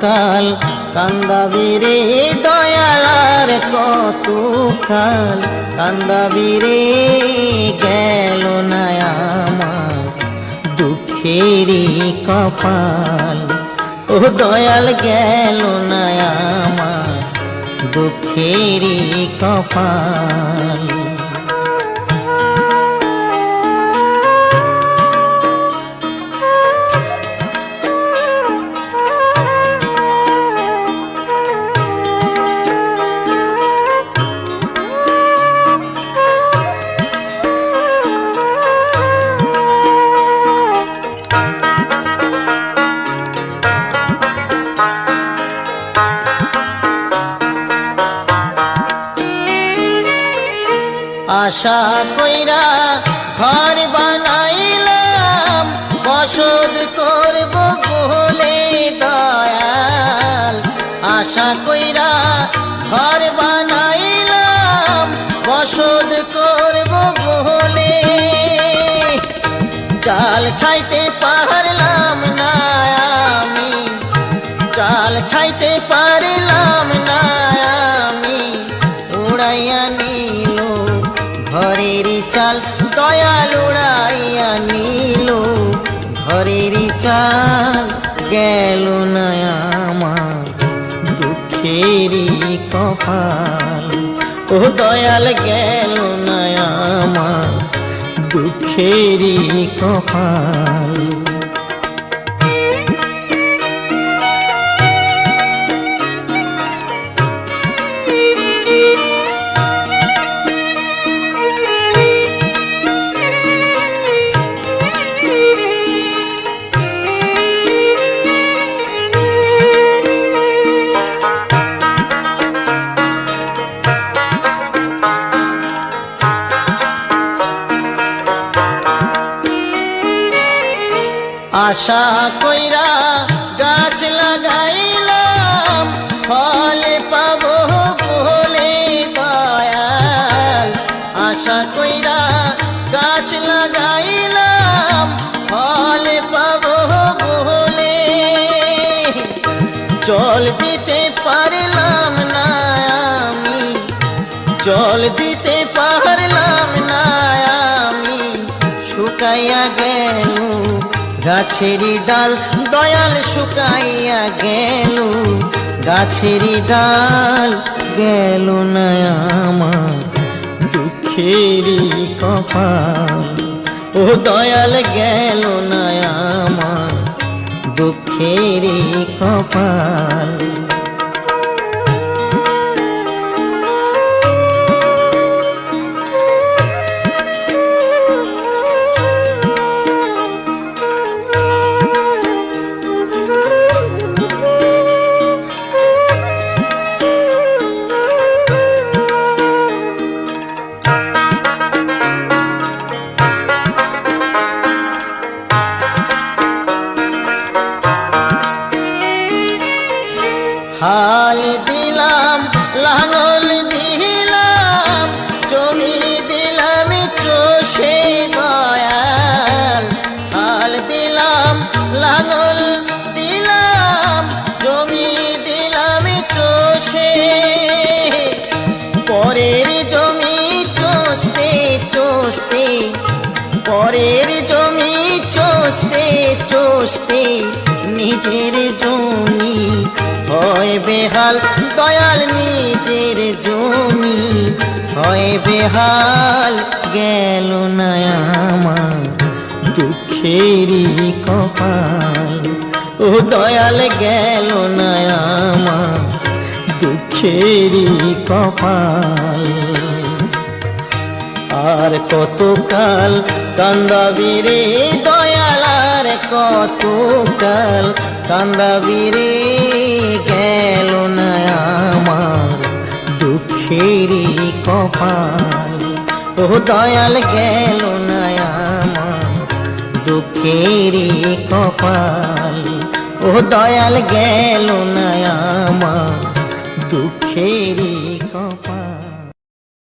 কাল কান্দাবি রে দয়াল আর কত কাল কান্দাবি রে গেল না আমার দুঃখেরই কপাল ও দয়াল গেল না আমার দুঃখেরই কপাল আশা কইরা ঘর বানাইলাম বসত করব বলে দয়াল আশা কইরা ঘর বানাইলাম বসত করব বলে চাল ছাইতে পারলাম না আমি চাল ছাইতে পারলাম না আমি উড়াইয়া নিল ঘরের চাল দয়াল উড়াইয়া নিল ঘরের চাল গেল না আমার দুঃখেরই কপাল ও দয়াল গেল না আমার দুঃখেরই কপাল আশা কইরা গাছ লাগাইলাম ফল পাবো বলে দয়াল আশা কইরা গাছ লাগাইলাম ফল পাবো বলে জল দিতে পারলাম না আমি জল দিতে পারলাম না আমি শুকাইয়া গেল গাছেরি ডাল দয়াল শুকাইয়া গেল গাছেরি ডাল গেল না আমার দুঃখেরই কপাল ও দয়াল গেল না আমার দুঃখেরই কপাল হাল দিলাম লাঙল দিলাম জমি দিলাম চষে দয়াল হাল দিলাম লাঙল দিলাম জমি দিলাম চষে পরের জমি চষতে চষতে পরের জমি চষতে চষতে নিজের জমি হয় বেহাল দয়াল নিজের জমি হয় বেহাল গেল না আমার দুঃখেরই কপাল ও দয়াল গেল না আমার দুঃখেরই কপাল আর কতকাল কান্দাবি রে দয়াল আর কতকাল কান্দাবি রে গেল না আমার দুঃখেরই কপাল ও দয়াল গেল না আমার দুঃখেরই কপাল ও দয়াল গেল না আমার দুঃখেরই কপাল।